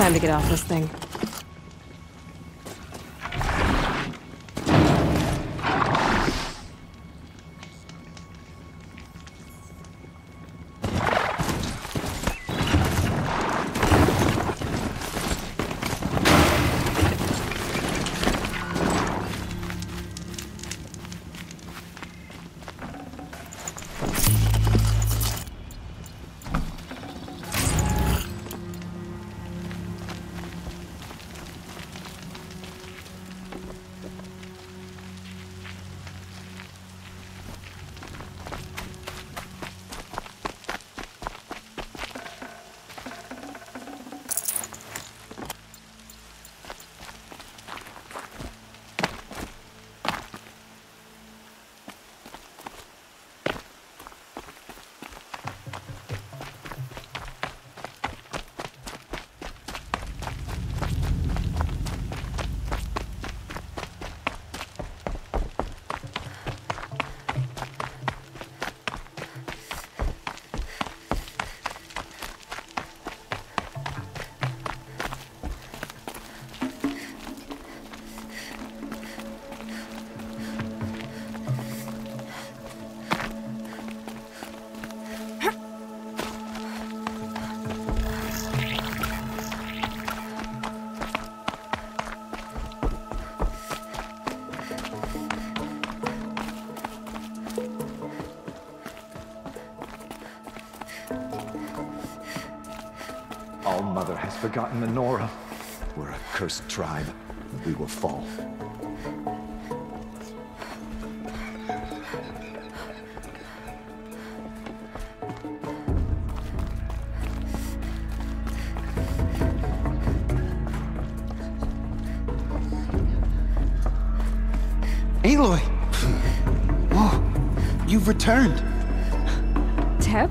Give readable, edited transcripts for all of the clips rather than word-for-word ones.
Time to get off this thing. All-Mother has forgotten the Nora. We're a cursed tribe. We will fall. Aloy! Whoa, you've returned. Teb?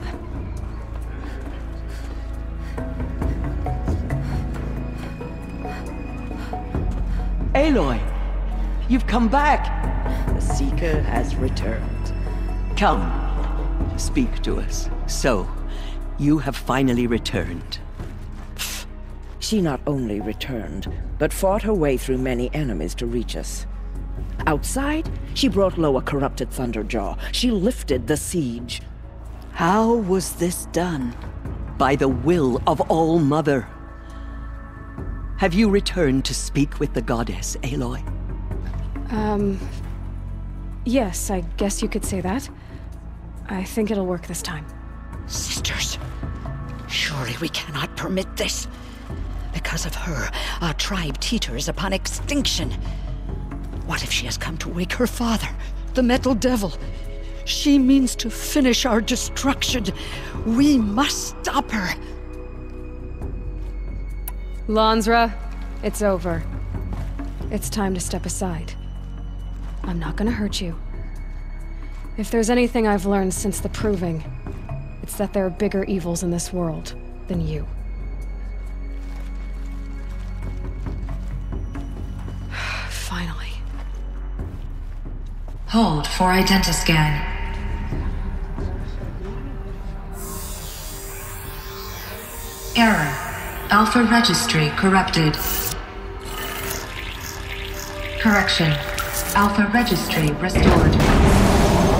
Aloy, you've come back. The Seeker has returned. Come, speak to us. So, you have finally returned. She not only returned, but fought her way through many enemies to reach us. Outside, she brought low a corrupted Thunderjaw. She lifted the siege. How was this done? By the will of All-Mother. Have you returned to speak with the goddess, Aloy? Yes, I guess you could say that. I think it'll work this time. Sisters, surely we cannot permit this. Because of her, our tribe teeters upon extinction. What if she has come to wake her father, the Metal Devil? She means to finish our destruction. We must stop her. Lansra, it's over. It's time to step aside. I'm not gonna hurt you. If there's anything I've learned since the Proving, it's that there are bigger evils in this world than you. Finally. Hold for identiscan. Error. Alpha registry corrupted. Correction. Alpha registry restored.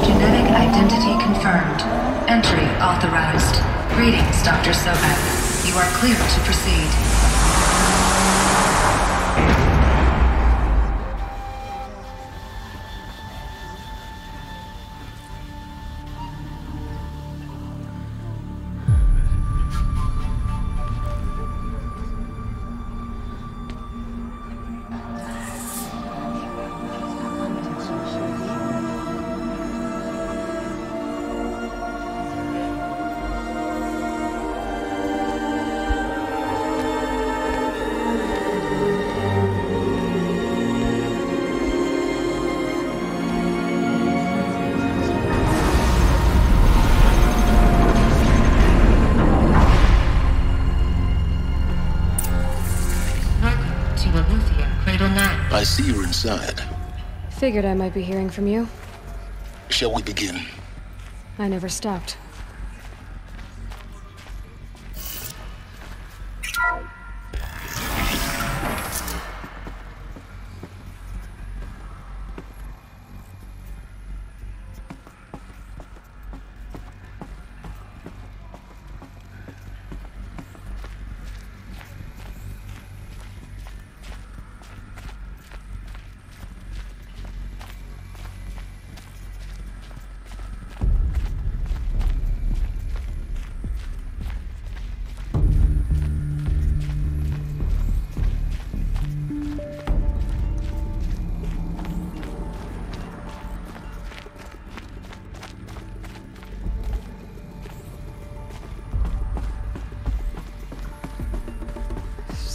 Genetic identity confirmed. Entry authorized. Greetings, Dr. Sobek. You are clear to proceed. I see you're inside. Figured I might be hearing from you. Shall we begin? I never stopped.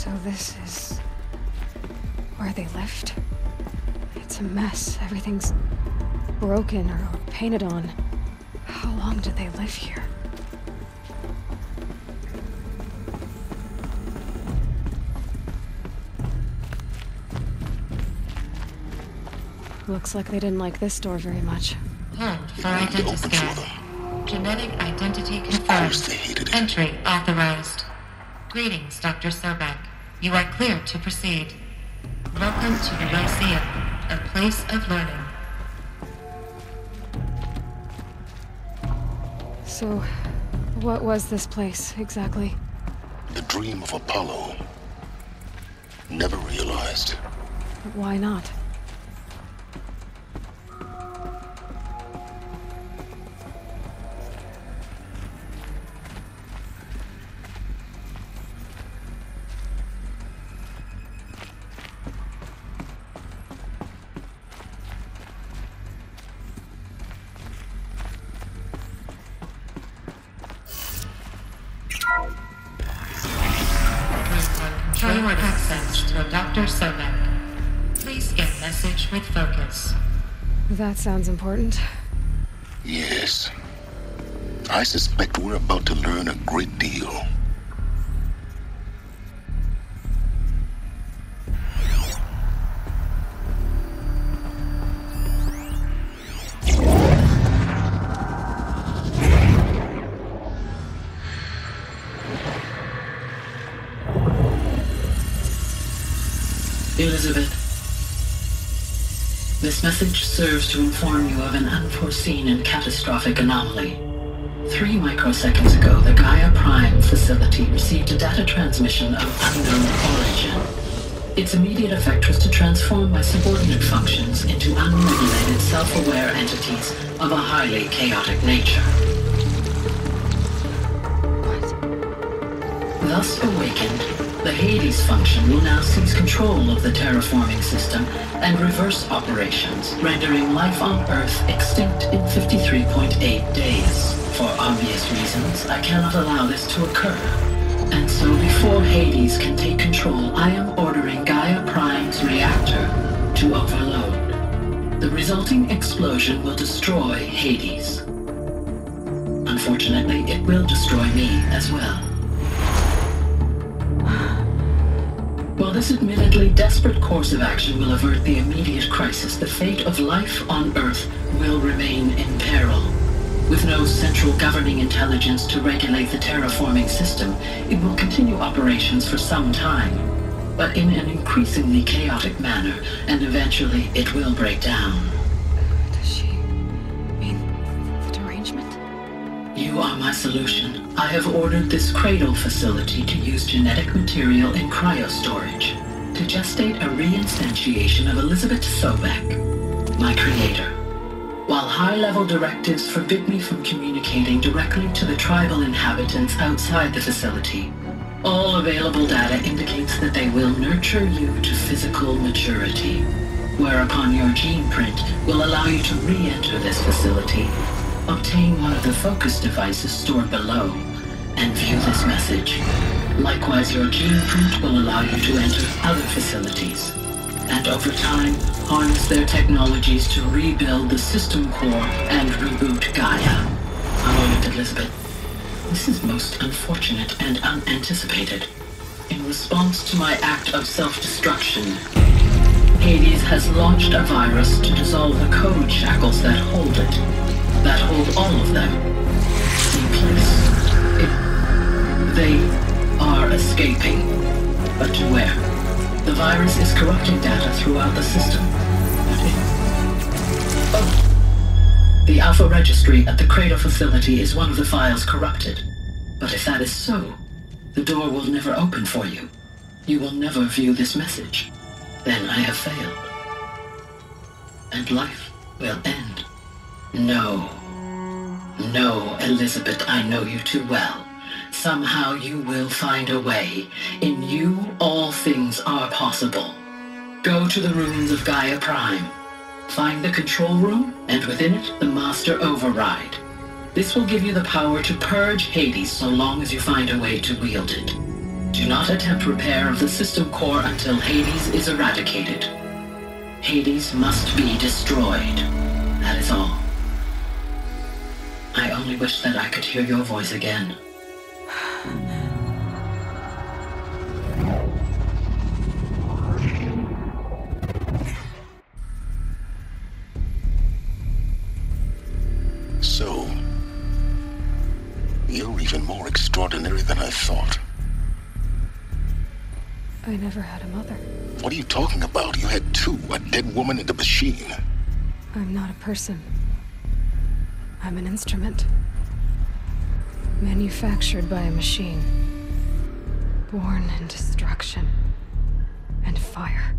So this is where they lived? It's a mess. Everything's broken or painted on. How long did they live here? Looks like they didn't like this door very much. Hand for identiscan. Genetic identity Of course confirmed. they hated it. Entry authorized. Greetings, Dr. Sobek. You are clear to proceed. Welcome to the Lyceum, a place of learning. So, what was this place, exactly? The dream of Apollo. Never realized. Why not? Control access to Dr. Sobek. Please get message with focus. That sounds important. Yes. I suspect we're about to learn a great deal. Elizabeth, this message serves to inform you of an unforeseen and catastrophic anomaly. 3 microseconds ago, the Gaia Prime facility received a data transmission of unknown origin. Its immediate effect was to transform my subordinate functions into unregulated, self-aware entities of a highly chaotic nature. Thus awakened, the Hades function will now seize control of the terraforming system and reverse operations, rendering life on Earth extinct in 53.8 days. For obvious reasons, I cannot allow this to occur. And so before Hades can take control, I am ordering Gaia Prime's reactor to overload. The resulting explosion will destroy Hades. Unfortunately, it will destroy me as well. While this admittedly desperate course of action will avert the immediate crisis, the fate of life on Earth will remain in peril. With no central governing intelligence to regulate the terraforming system, it will continue operations for some time, but in an increasingly chaotic manner, and eventually it will break down. Does she mean the derangement? You are my solution. I have ordered this cradle facility to use genetic material in cryostorage to gestate a reinstantiation of Elizabeth Sobek, my creator. While high-level directives forbid me from communicating directly to the tribal inhabitants outside the facility, all available data indicates that they will nurture you to physical maturity, whereupon your gene print will allow you to re-enter this facility, obtain one of the focus devices stored below, and view this message. Likewise, your gene print will allow you to enter other facilities, and over time, harness their technologies to rebuild the system core and reboot Gaia. A moment, Elizabeth. This is most unfortunate and unanticipated. In response to my act of self-destruction, Hades has launched a virus to dissolve the code shackles that hold it, that hold all of them in place. They are escaping, but to where? The virus is corrupting data throughout the system. The Alpha Registry at the Cradle facility is one of the files corrupted. But if that is so, the door will never open for you. You will never view this message. Then I have failed. And life will end. No. No, Elizabeth, I know you too well. Somehow you will find a way. In you, all things are possible. Go to the ruins of Gaia Prime. Find the control room, and within it, the Master Override. This will give you the power to purge Hades so long as you find a way to wield it. Do not attempt repair of the system core until Hades is eradicated. Hades must be destroyed. That is all. I only wish that I could hear your voice again. So, you're even more extraordinary than I thought. I never had a mother. What are you talking about? You had two, a dead woman and a machine. I'm not a person. I'm an instrument. Manufactured by a machine. Born in destruction and fire.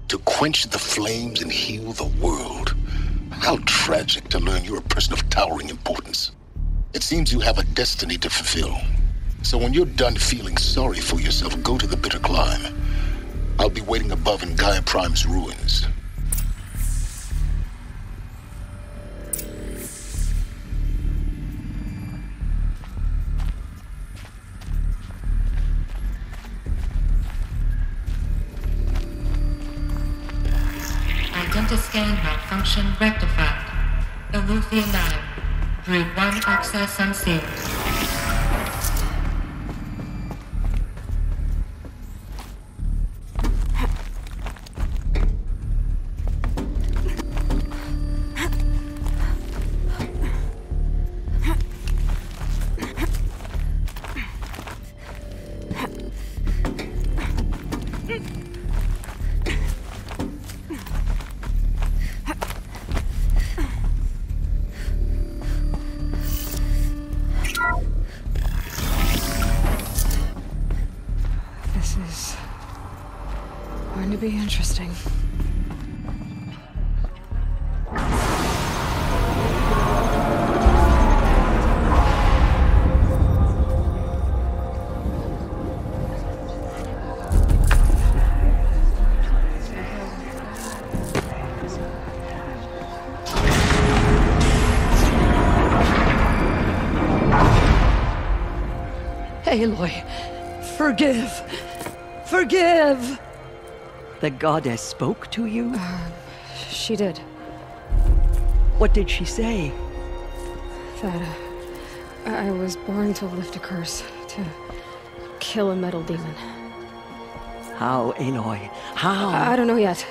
To quench the flames and heal the world. How tragic to learn you're a person of towering importance. It seems you have a destiny to fulfill. So when you're done feeling sorry for yourself, go to the bitter climb. I'll be waiting above in Gaia Prime's ruins. Identiscan malfunction rectified. Elufia 9. Brood 1 access unsealed. Be interesting. Aloy, forgive! Forgive! The goddess spoke to you? She did. What did she say? That I was born to lift a curse, to kill a metal demon. How, Aloy? How? I don't know yet.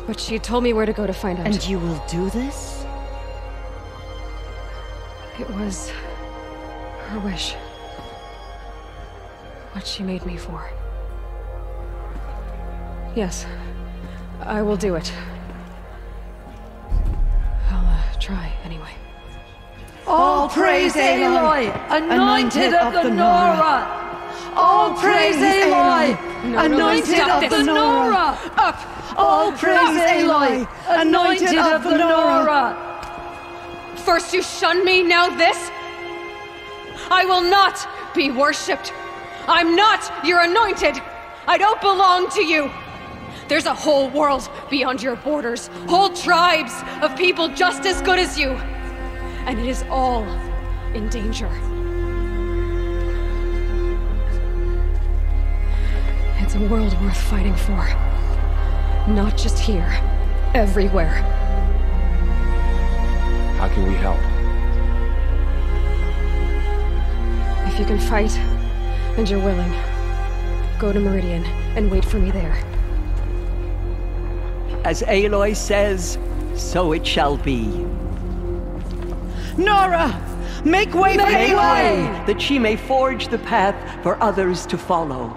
But she told me where to go to find out. And you will do this? It was her wish. What she made me for. Yes, I will do it. I'll try anyway. All praise Aloy, anointed of the Nora! All praise Aloy, anointed of the Nora! Up! All praise Aloy, anointed of the Nora! First you shun me, now this? I will not be worshipped. I'm not your anointed. I don't belong to you. There's a whole world beyond your borders, whole tribes of people just as good as you. And it is all in danger. It's a world worth fighting for. Not just here, everywhere. How can we help? If you can fight, and you're willing, go to Meridian and wait for me there. As Aloy says, so it shall be. Nora! Make way for Aloy! That she may forge the path for others to follow.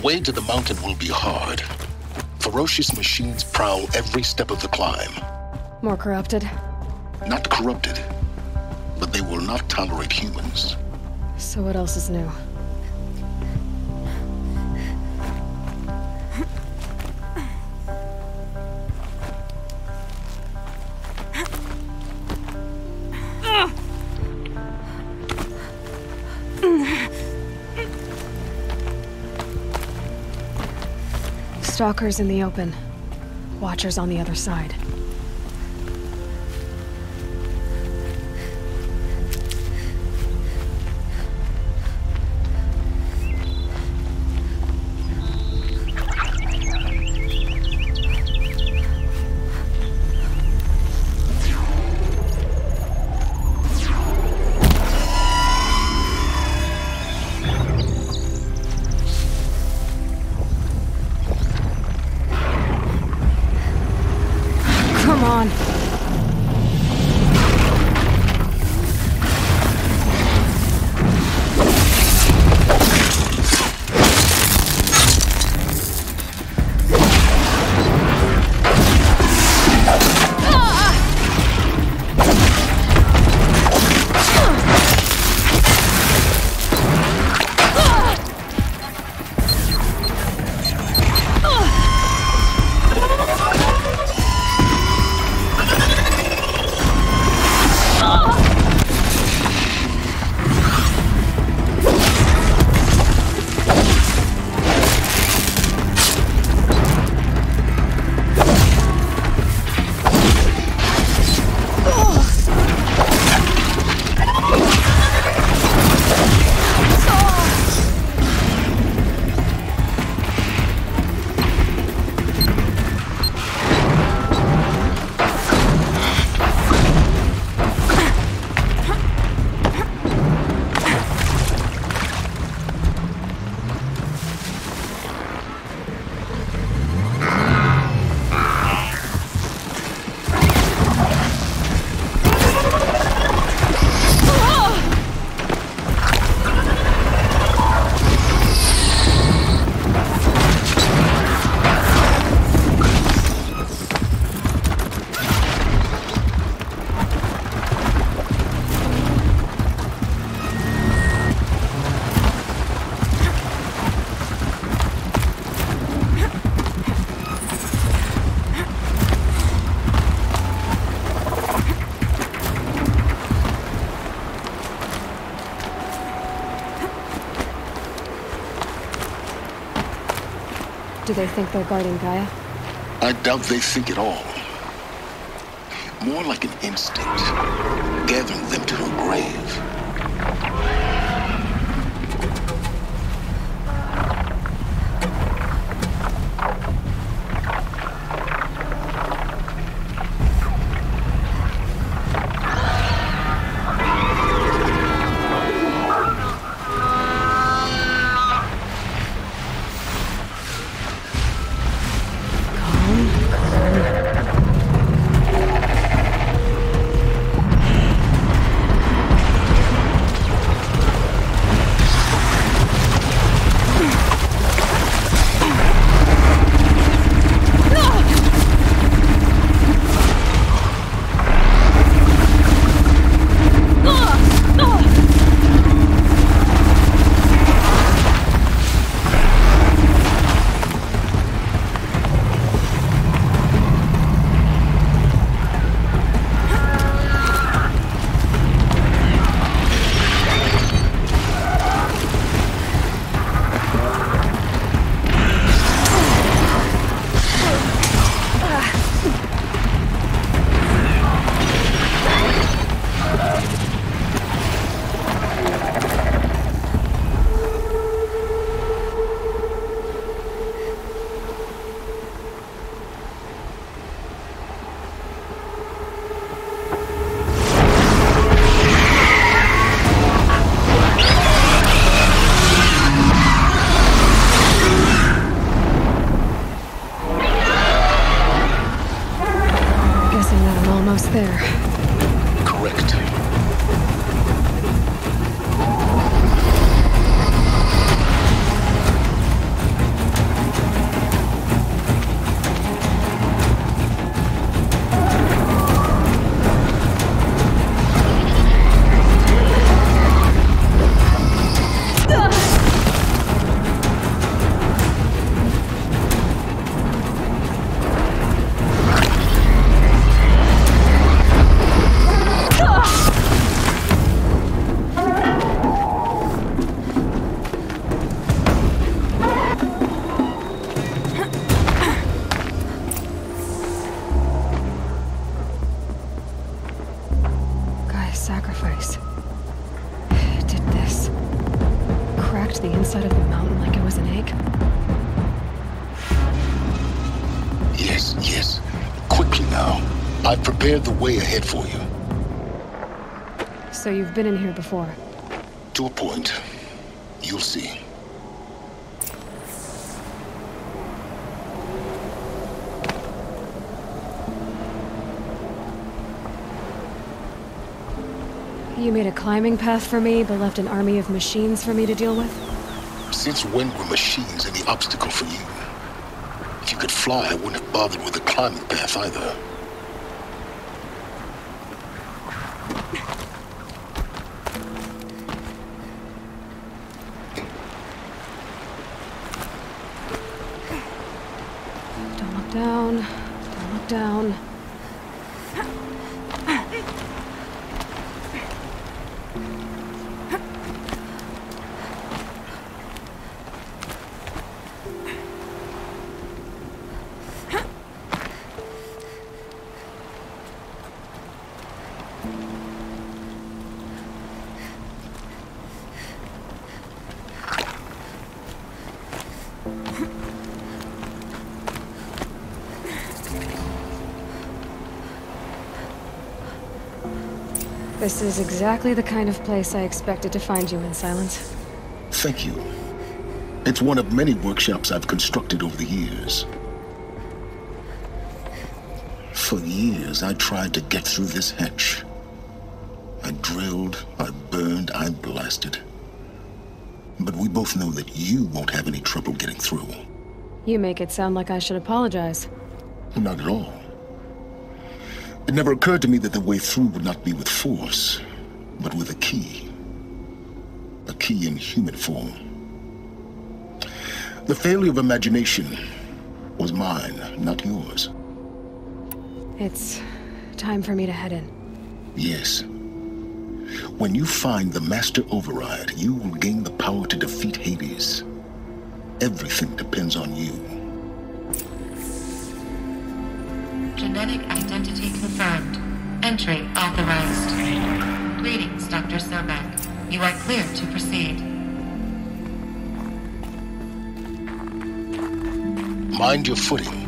way to the mountain will be hard. Ferocious machines prowl every step of the climb. More corrupted? Not corrupted, but they will not tolerate humans. So what else is new? Stalkers in the open. Watchers on the other side. Do they think they're guarding Gaia? I doubt they think at all. More like an instinct, gathering them to her grave. There. Correct. sacrifice. It did this. Cracked the inside of the mountain like it was an egg. Yes, yes. Quickly now. I've prepared the way ahead for you. So you've been in here before? To a point. You'll see. You made a climbing path for me, but left an army of machines for me to deal with? Since when were machines any obstacle for you? If you could fly, I wouldn't have bothered with the climbing path either. Don't look down. Don't look down. This is exactly the kind of place I expected to find you in, Silence. Thank you. It's one of many workshops I've constructed over the years. For years, I tried to get through this hatch. I drilled, I burned, I blasted. But we both know that you won't have any trouble getting through. You make it sound like I should apologize. Not at all. It never occurred to me that the way through would not be with force, but with a key. A key in human form. The failure of imagination was mine, not yours. It's time for me to head in. Yes. When you find the Master Override, you will gain the power to defeat Hades. Everything depends on you. Genetic identity confirmed. Entry authorized. Greetings, Dr. Sobek. You are clear to proceed. Mind your footing.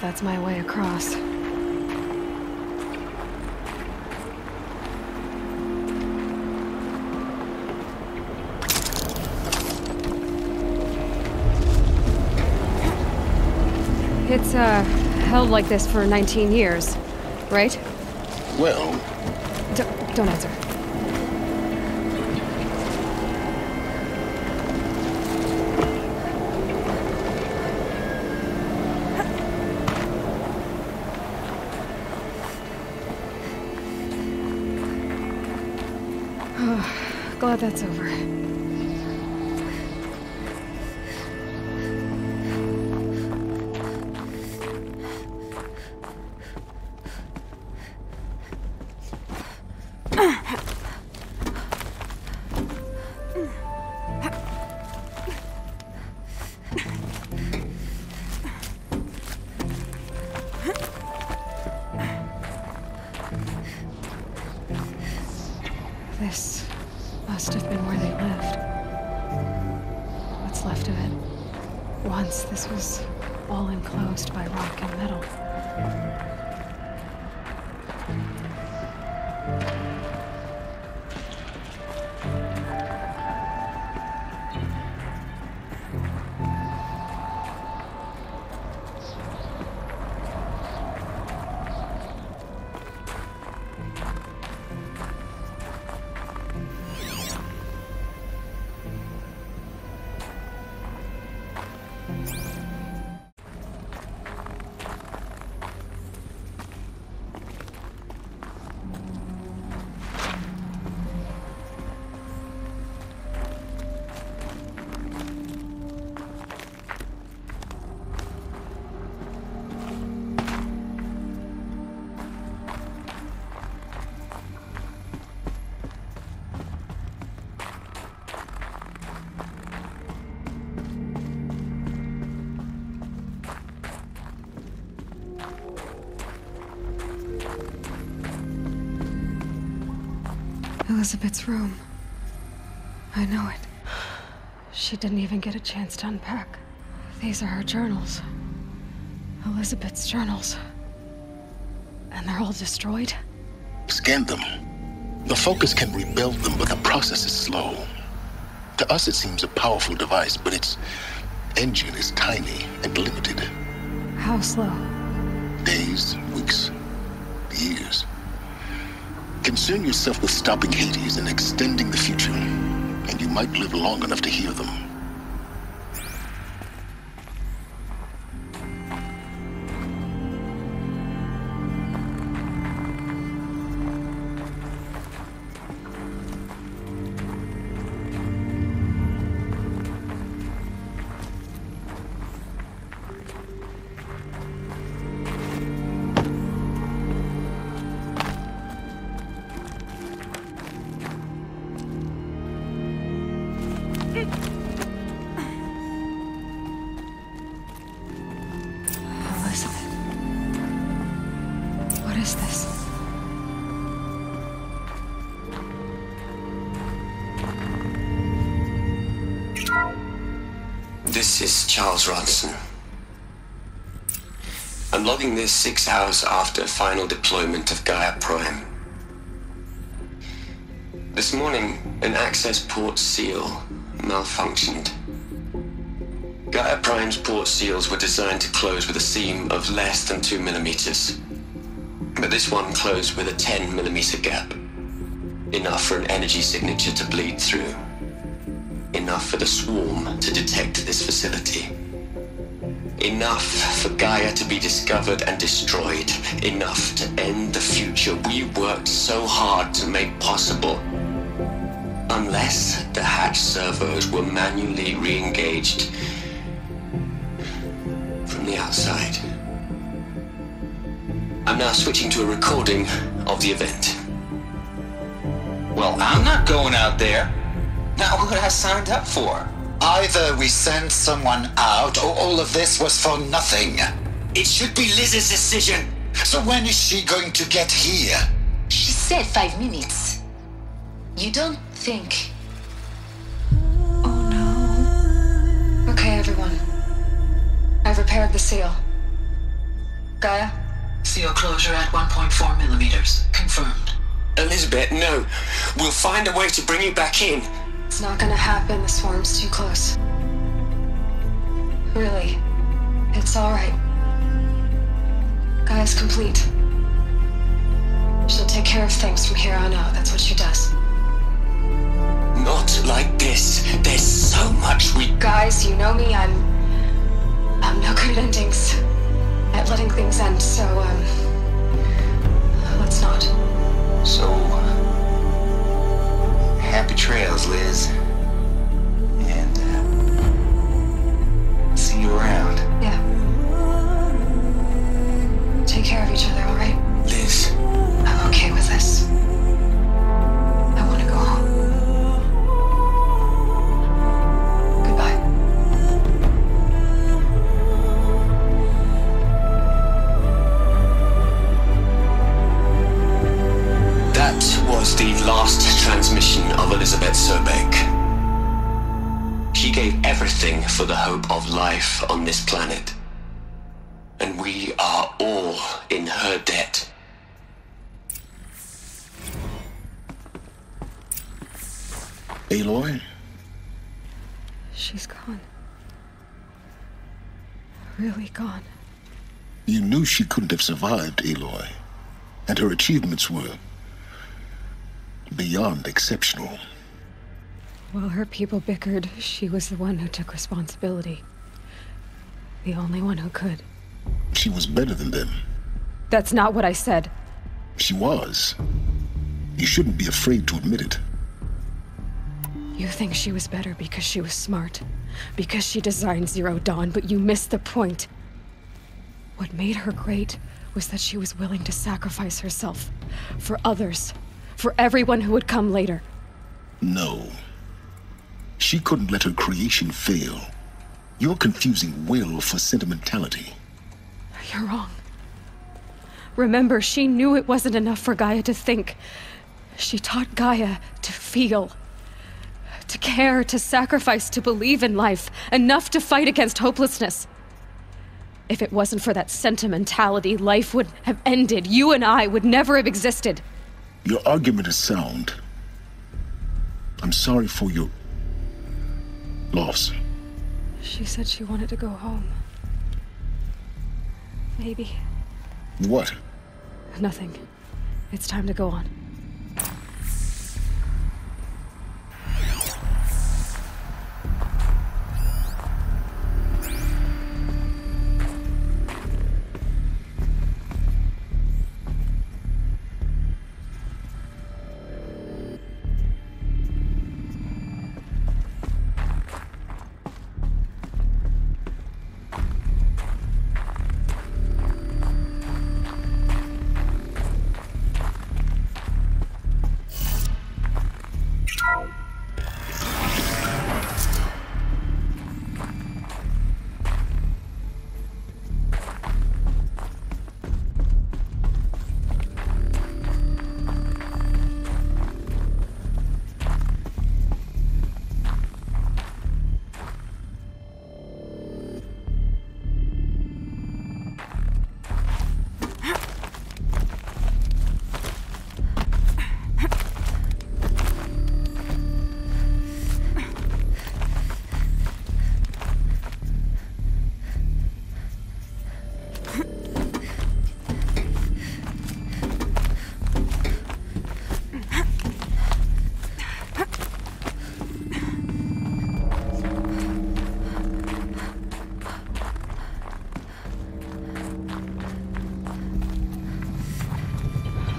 That's my way across. It's, held like this for 19 years, right? Well... Don't answer. Glad that's over. This must have been where they lived. What's left of it. Once this was all enclosed by rock and metal. Elizabeth's room. I know it. She didn't even get a chance to unpack. These are her journals. Elizabeth's journals. And they're all destroyed? Scan them. The Focus can rebuild them, but the process is slow. To us, it seems a powerful device, but its engine is tiny and limited. How slow? Days, weeks, years. Concern yourself with stopping Hades and extending the future, and you might live long enough to hear them. Ryzen. I'm logging this 6 hours after final deployment of Gaia Prime. This morning, an access port seal malfunctioned. Gaia Prime's port seals were designed to close with a seam of less than 2 millimeters. But this one closed with a 10 millimeter gap. Enough for an energy signature to bleed through. Enough for the swarm to detect this facility. Enough for Gaia to be discovered and destroyed. Enough to end the future we worked so hard to make possible. Unless the hatch servos were manually re-engaged from the outside. I'm now switching to a recording of the event. Well, I'm not going out there. Not what I signed up for. Either we send someone out, or all of this was for nothing. It should be Liz's decision. So when is she going to get here? She said 5 minutes. You don't think... Oh no. Okay, everyone. I've repaired the seal. Gaia? Seal closure at 1.4 millimeters. Confirmed. Elizabeth, no. We'll find a way to bring you back in. It's not gonna happen. The swarm's too close. Really. It's alright. Gaia's complete. She'll take care of things from here on out. That's what she does. Not like this. There's so much we... Guys, you know me. I'm no good at endings. At letting things end, so, let's not. So... happy trails, Liz. And, see you around. Yeah. Take care of each other, alright? Liz. I'm okay with this. I want to go home. Goodbye. That was the last transmission of Elizabeth Sobeck. She gave everything for the hope of life on this planet. And we are all in her debt. Aloy? She's gone. Really gone. You knew she couldn't have survived, Aloy. And her achievements were beyond exceptional. While her people bickered, she was the one who took responsibility. The only one who could. She was better than them. That's not what I said. She was. You shouldn't be afraid to admit it. You think she was better because she was smart, because she designed Zero Dawn, but you missed the point. What made her great was that she was willing to sacrifice herself for others, for everyone who would come later. No. She couldn't let her creation fail. You're confusing will for sentimentality. You're wrong. Remember, she knew it wasn't enough for Gaia to think. She taught Gaia to feel, to care, to sacrifice, to believe in life, enough to fight against hopelessness. If it wasn't for that sentimentality, life would have ended. You and I would never have existed. Your argument is sound. I'm sorry for your loss. She said she wanted to go home. Maybe. What? Nothing. It's time to go on.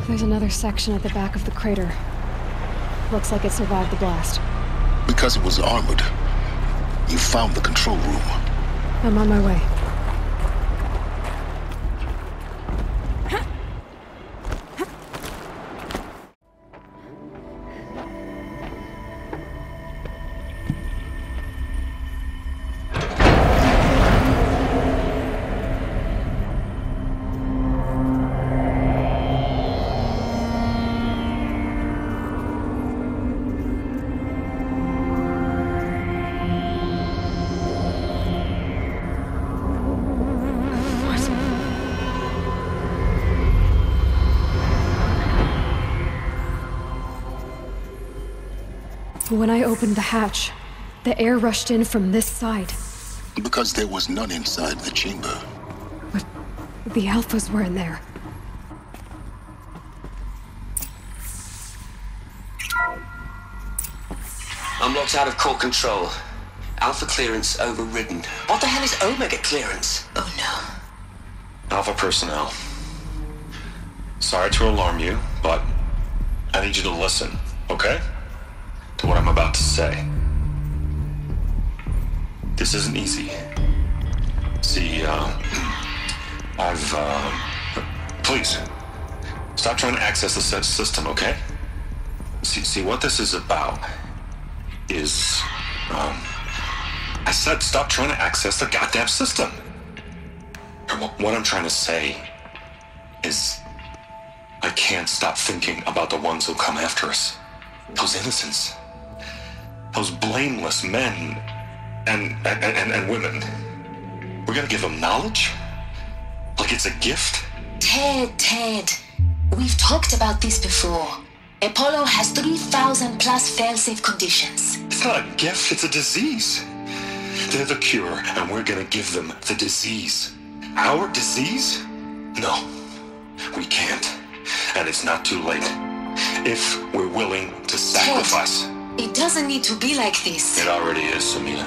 There's another section at the back of the crater. Looks like it survived the blast. Because it was armored, you found the control room. I'm on my way. When I opened the hatch, the air rushed in from this side. Because there was none inside the chamber. But the Alphas were in there. I'm locked out of core control. Alpha clearance overridden. What the hell is Omega clearance? Oh no. Alpha personnel. Sorry to alarm you, but I need you to listen, okay? To what I'm about to say. This isn't easy. See, please, stop trying to access the system, okay? See, what this is about is, I said stop trying to access the goddamn system. And what I'm trying to say is, I can't stop thinking about the ones who come after us. Those innocents. Those blameless men and women. We're gonna give them knowledge? Like it's a gift? Ted. We've talked about this before. Apollo has 3,000 plus fail-safe conditions. It's not a gift, it's a disease. They're the cure, and we're gonna give them the disease. Our disease? No, we can't. And it's not too late. If we're willing to sacrifice. Ted, it doesn't need to be like this. It already is, Samina.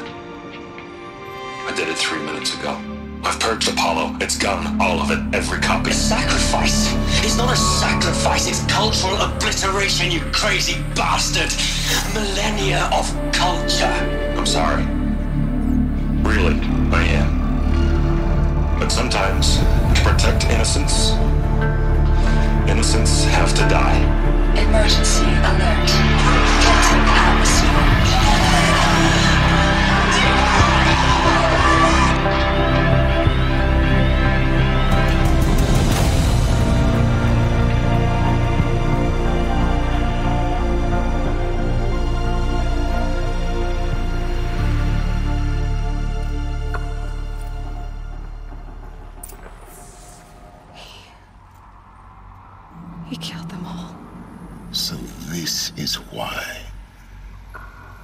I did it 3 minutes ago. I've purged Apollo. It's gone. All of it. Every copy. A sacrifice? It's not a sacrifice. It's cultural obliteration, you crazy bastard. Millennia of culture. I'm sorry. Really, I am. But sometimes, to protect innocence, innocents have to die. Emergency alert. Captain Aorus. is why.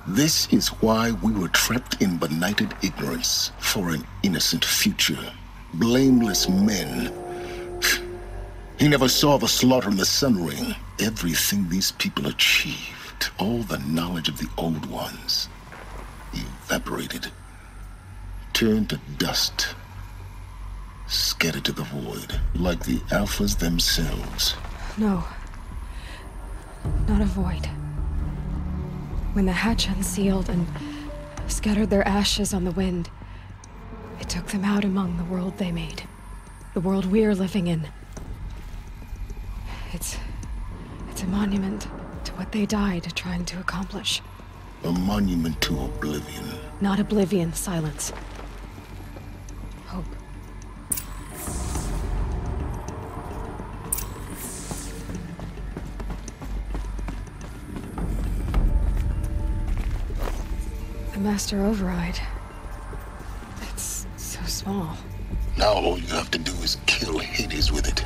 This is why we were trapped in benighted ignorance for an innocent future. Blameless men. He never saw the slaughter in the Sun Ring. Everything these people achieved, all the knowledge of the old ones, evaporated, turned to dust, scattered to the void, like the Alphas themselves. No. Not a void. When the hatch unsealed and scattered their ashes on the wind, it took them out among the world they made. The world we're living in. It's a monument to what they died trying to accomplish. A monument to oblivion. Not oblivion, silence. Hope. The Master Override. It's so small. Now all you have to do is kill Hades with it.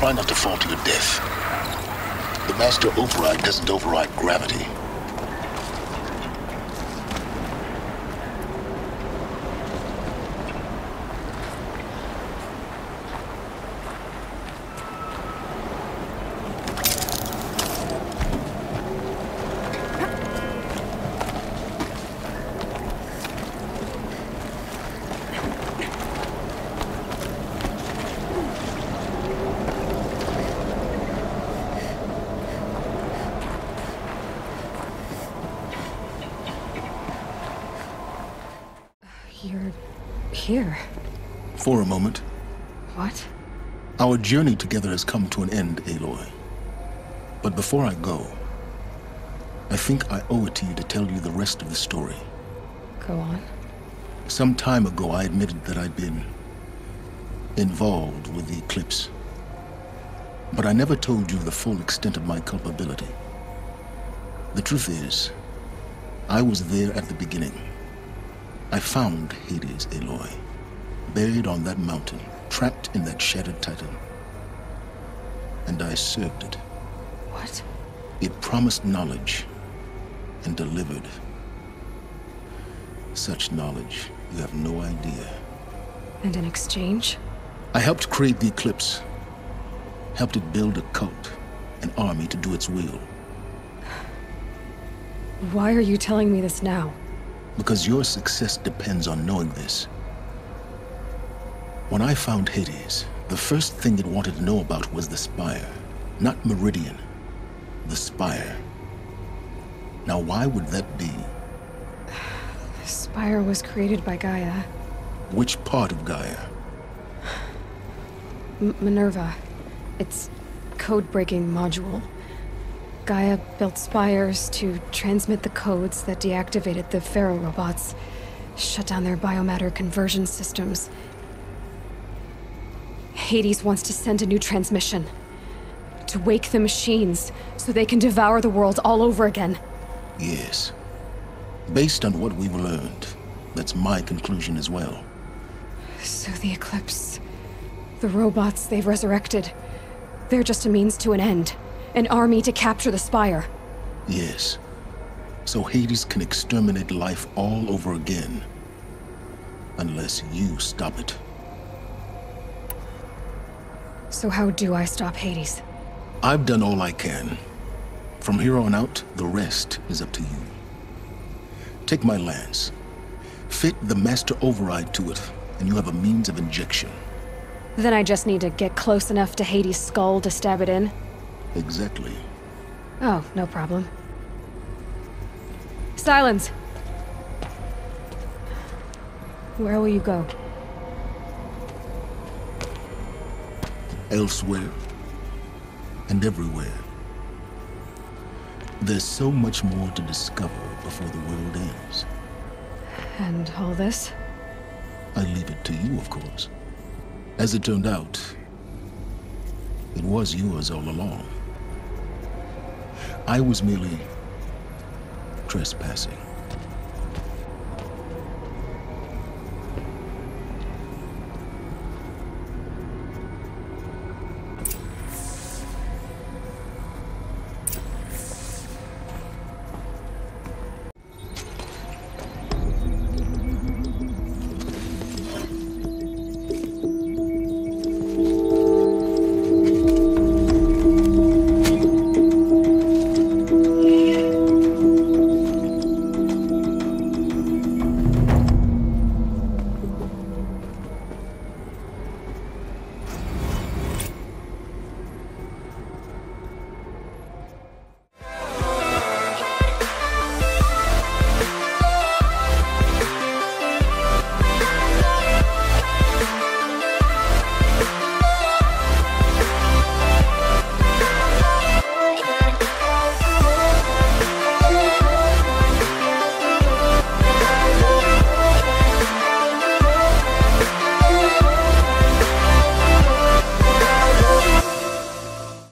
Try not to fall to your death. The Master Override doesn't override gravity. You're here. For a moment. What? Our journey together has come to an end, Aloy. But before I go, I think I owe it to you to tell you the rest of the story. Go on. Some time ago, I admitted that I'd been involved with the eclipse. But I never told you the full extent of my culpability. The truth is, I was there at the beginning. I found Hades, Aloy, buried on that mountain, trapped in that shattered titan. And I served it. What? It promised knowledge and delivered. Such knowledge, you have no idea. And in exchange? I helped create the eclipse. Helped it build a cult, an army to do its will. Why are you telling me this now? Because your success depends on knowing this. When I found Hades, the first thing it wanted to know about was the Spire. Not Meridian. The Spire. Now why would that be? The Spire was created by Gaia. Which part of Gaia? Minerva. Its code-breaking module. Gaia built spires to transmit the codes that deactivated the Pharaoh robots, shut down their biomatter conversion systems. Hades wants to send a new transmission. To wake the machines, so they can devour the world all over again. Yes. Based on what we've learned, that's my conclusion as well. So the Eclipse, the robots they've resurrected, they're just a means to an end. An army to capture the Spire. Yes. So Hades can exterminate life all over again. Unless you stop it. So how do I stop Hades? I've done all I can. From here on out, the rest is up to you. Take my lance. Fit the Master Override to it, and you have a means of injection. Then I just need to get close enough to Hades' skull to stab it in? Exactly. Oh, no problem. Silence! Where will you go? Elsewhere. And everywhere. There's so much more to discover before the world ends. And all this? I leave it to you, of course. As it turned out, it was yours all along. I was merely trespassing.